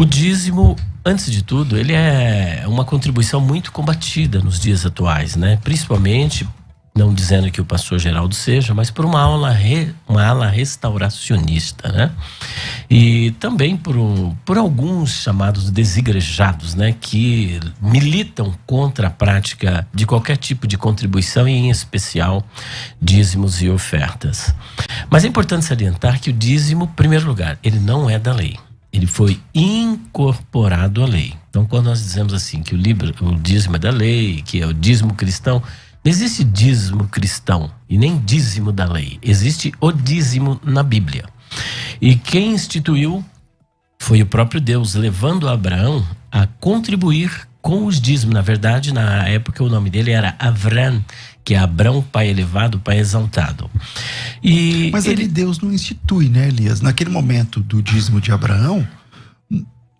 O dízimo, antes de tudo, ele é uma contribuição muito combatida nos dias atuais, né? Principalmente, não dizendo que o pastor Geraldo seja, mas por uma ala restauracionista, né? E também por alguns chamados desigrejados, né? Que militam contra a prática de qualquer tipo de contribuição e, em especial, dízimos e ofertas. Mas é importante salientar que o dízimo, em primeiro lugar, ele não é da lei. Ele foi incorporado à lei. Então, quando nós dizemos assim que o dízimo é da lei, que é o dízimo cristão, não existe dízimo cristão e nem dízimo da lei. Existe o dízimo na Bíblia. E quem instituiu foi o próprio Deus, levando Abraão a contribuir com os dízimos. Na verdade, na época, o nome dele era Avram, que é Abrão, pai elevado, pai exaltado. Mas Deus não institui, né, Elias? Naquele momento do dízimo de Abraão,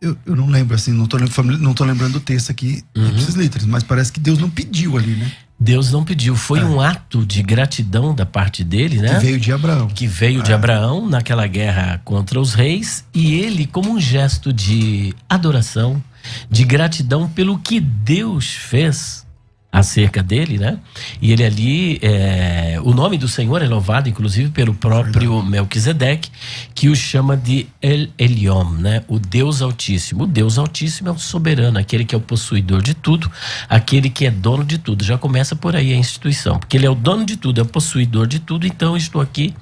eu não lembro, assim, não tô lembrando do texto aqui, ipsis literis, mas parece que Deus não pediu ali, né? Deus não pediu, foi um ato de gratidão da parte dele, né? Que veio de Abraão. Que veio de Abraão naquela guerra contra os reis, e ele, como um gesto de adoração, de gratidão pelo que Deus fez acerca dele, né? E ele ali, o nome do Senhor é louvado, inclusive, pelo próprio Melquisedeque, que o chama de El Elyon, né? O Deus Altíssimo. O Deus Altíssimo é o soberano, aquele que é o possuidor de tudo, aquele que é dono de tudo. Já começa por aí a instituição, porque ele é o dono de tudo, é o possuidor de tudo. Então eu estou aqui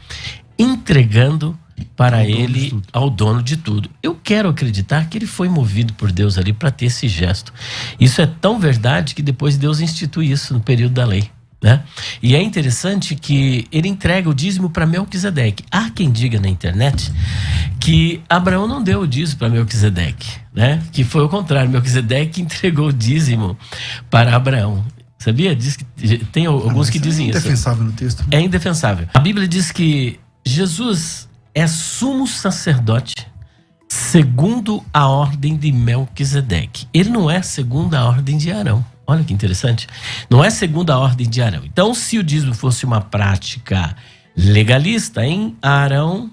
entregando para ele, ao dono de tudo. Eu quero acreditar que ele foi movido por Deus ali para ter esse gesto. Isso é tão verdade que depois Deus institui isso no período da lei, né? E é interessante que ele entrega o dízimo para Melquisedeque. Há quem diga na internet que Abraão não deu o dízimo para Melquisedeque, né? Que foi o contrário, Melquisedeque entregou o dízimo para Abraão. Sabia? Diz que tem alguns que dizem isso. É indefensável no texto. É indefensável. A Bíblia diz que Jesus é sumo sacerdote segundo a ordem de Melquisedeque. Ele não é segundo a ordem de Arão. Olha que interessante. Não é segundo a ordem de Arão. Então, se o dízimo fosse uma prática legalista, em Arão,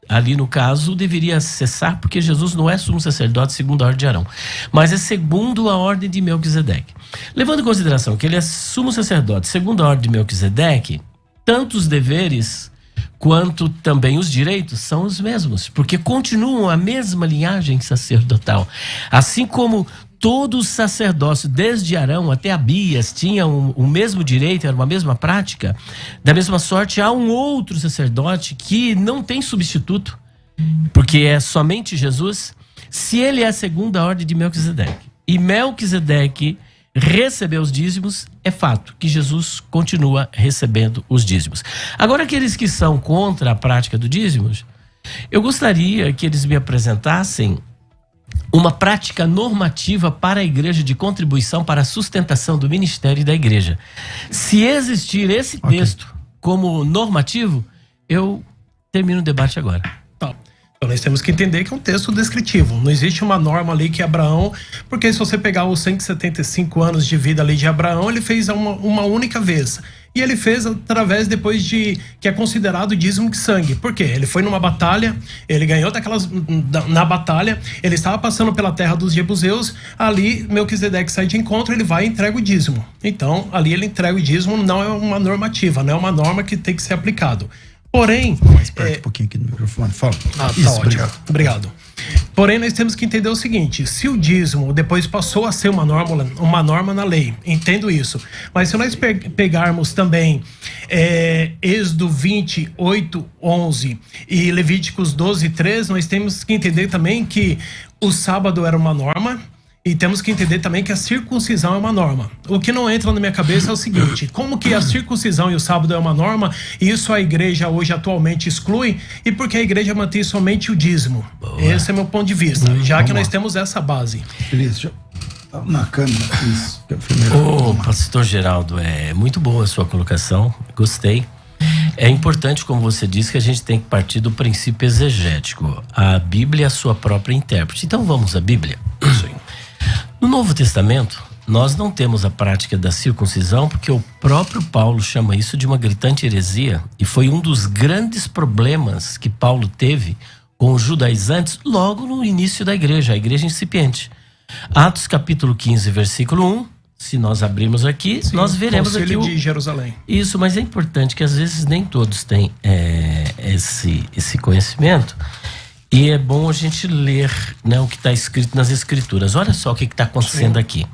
ali no caso, deveria cessar, porque Jesus não é sumo sacerdote segundo a ordem de Arão, mas é segundo a ordem de Melquisedeque. Levando em consideração que ele é sumo sacerdote segundo a ordem de Melquisedeque, tanto os deveres quanto também os direitos são os mesmos, porque continuam a mesma linhagem sacerdotal. Assim como todo o sacerdócio, desde Arão até Abias, tinham o mesmo direito, era uma mesma prática, da mesma sorte há um outro sacerdote que não tem substituto, porque é somente Jesus, se ele é segundo a ordem de Melquisedeque. E Melquisedeque recebeu os dízimos, é fato que Jesus continua recebendo os dízimos. Agora, aqueles que são contra a prática do dízimos, eu gostaria que eles me apresentassem uma prática normativa para a igreja de contribuição para a sustentação do ministério e da igreja. Se existir esse texto como normativo, eu termino o debate agora. Então nós temos que entender que é um texto descritivo. Não existe uma norma ali que Abraão... Porque se você pegar os 175 anos de vida ali de Abraão, ele fez uma única vez. E ele fez através depois de... que é considerado dízimo de sangue. Por quê? Ele foi numa batalha, ele ganhou na batalha, ele estava passando pela terra dos jebuseus, ali Melquisedeque sai de encontro, ele vai e entrega o dízimo. Então, ali ele entrega o dízimo, não é uma normativa, não é uma norma que tem que ser aplicado. Porém... Mais perto um pouquinho aqui do microfone, fala. Isso, ótimo. Obrigado. Porém, nós temos que entender o seguinte, se o dízimo depois passou a ser uma norma na lei, entendo isso, mas se nós pegarmos também Êxodo 28, 11 e Levíticos 12, 3, nós temos que entender também que o sábado era uma norma, e temos que entender também que a circuncisão é uma norma. O que não entra na minha cabeça é o seguinte, como que a circuncisão e o sábado é uma norma, e isso a igreja hoje atualmente exclui, e por que a igreja mantém somente o dízimo? Boa. Esse é meu ponto de vista, já que nós temos essa base. Beleza, na câmera, isso. Pastor Geraldo, é muito boa a sua colocação, gostei. É importante, como você disse, que a gente tem que partir do princípio exegético. A Bíblia é a sua própria intérprete. Então vamos à Bíblia? Sim. No Novo Testamento, nós não temos a prática da circuncisão, porque o próprio Paulo chama isso de uma gritante heresia, e foi um dos grandes problemas que Paulo teve com os judaizantes logo no início da igreja, a igreja incipiente. Atos capítulo 15, versículo 1, se nós abrirmos aqui, sim, nós veremos aqui de Jerusalém. Isso, mas é importante que às vezes nem todos têm esse conhecimento, e é bom a gente ler, né, o que está escrito nas escrituras. Olha só o que está acontecendo, sim, aqui.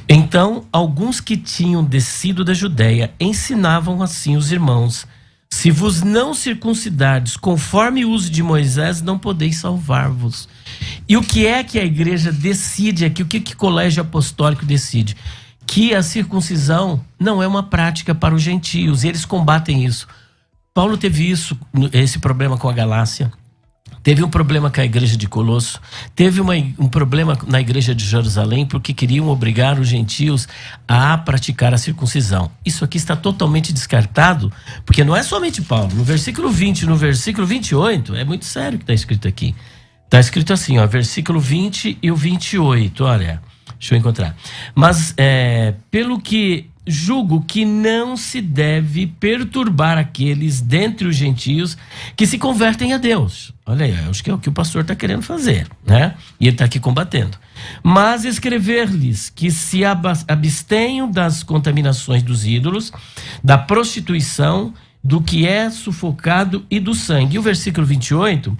Então, alguns que tinham descido da Judéia ensinavam assim os irmãos: se vos não circuncidardes conforme o uso de Moisés, não podeis salvar-vos. E o que é que a igreja decide aqui? O que o colégio apostólico decide? Que a circuncisão não é uma prática para os gentios, e eles combatem isso. Paulo teve esse problema com a Galácia, teve um problema com a igreja de Colosso, teve um problema na igreja de Jerusalém, porque queriam obrigar os gentios a praticar a circuncisão. Isso aqui está totalmente descartado, porque não é somente Paulo. No versículo 20 e no versículo 28, é muito sério o que está escrito aqui. Está escrito assim, ó, versículo 20 e o 28, olha, deixa eu encontrar. Mas, pelo que julgo que não se deve perturbar aqueles dentre os gentios que se convertem a Deus. Olha aí, acho que é o que o pastor está querendo fazer, né? E ele está aqui combatendo. Mas escrever-lhes que se abstenham das contaminações dos ídolos, da prostituição, do que é sufocado e do sangue. E o versículo 28,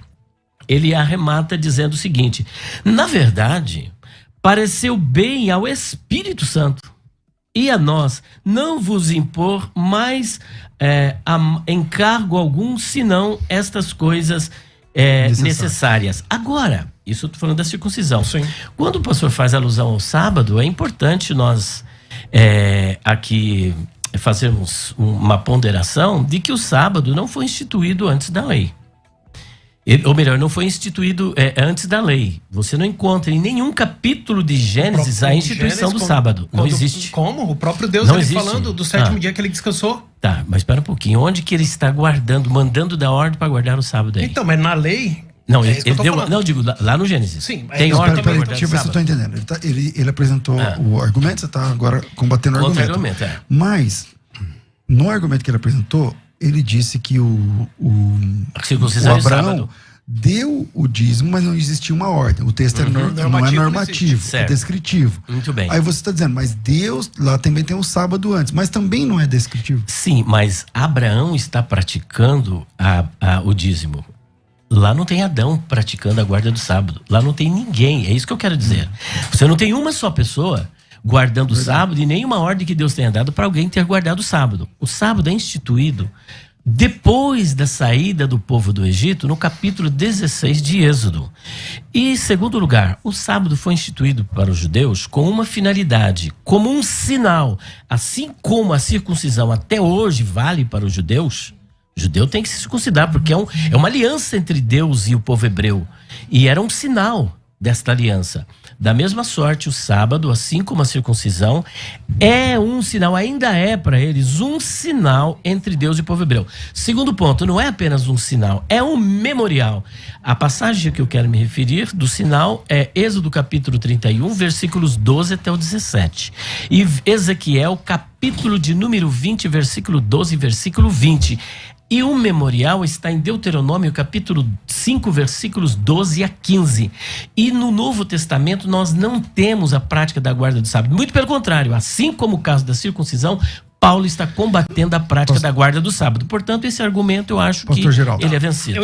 ele arremata dizendo o seguinte: na verdade, pareceu bem ao Espírito Santo e a nós não vos impor mais encargo algum, senão estas coisas necessárias. Agora, isso eu estou falando da circuncisão. Sim. Quando o pastor faz alusão ao sábado, é importante nós aqui fazermos uma ponderação de que o sábado não foi instituído antes da lei. Ou melhor, não foi instituído antes da lei. Você não encontra em nenhum capítulo de Gênesis a instituição do sábado. Não existe. Como? O próprio Deus, ele falando do sétimo dia que ele descansou. Tá, mas espera um pouquinho. Onde que ele está guardando, mandando dar ordem para guardar o sábado aí? Então, mas na lei... Não, ele deu, não, digo, lá no Gênesis. Sim, tem ordem para guardar deixa eu ver se eu estou entendendo. Ele apresentou o argumento, você está agora combatendo o argumento. Mas, no argumento que ele apresentou, ele disse que o Abraão deu o dízimo, mas não existia uma ordem. O texto não é normativo, é descritivo. Muito bem. Aí você está dizendo, mas Deus lá também tem o sábado antes, mas também não é descritivo. Sim, mas Abraão está praticando o dízimo. Lá não tem Adão praticando a guarda do sábado. Lá não tem ninguém, é isso que eu quero dizer. Você não tem uma só pessoa guardando o sábado e nenhuma ordem que Deus tenha dado para alguém ter guardado o sábado. O sábado é instituído depois da saída do povo do Egito, no capítulo 16 de Êxodo. E, em segundo lugar, o sábado foi instituído para os judeus com uma finalidade, como um sinal. Assim como a circuncisão até hoje vale para os judeus, o judeu tem que se circuncidar, porque é uma aliança entre Deus e o povo hebreu. E era um sinal desta aliança. Da mesma sorte, o sábado, assim como a circuncisão, é um sinal, ainda é para eles um sinal entre Deus e o povo hebreu. Segundo ponto, não é apenas um sinal, é um memorial. A passagem que eu quero me referir do sinal é Êxodo capítulo 31, versículos 12 até o 17. E Ezequiel capítulo de número 20, versículo 12 e versículo 20. E o memorial está em Deuteronômio capítulo 5, versículos 12 a 15. E no Novo Testamento nós não temos a prática da guarda do sábado. Muito pelo contrário, assim como o caso da circuncisão, Paulo está combatendo a prática da guarda do sábado. Portanto, esse argumento eu acho que ele é vencido.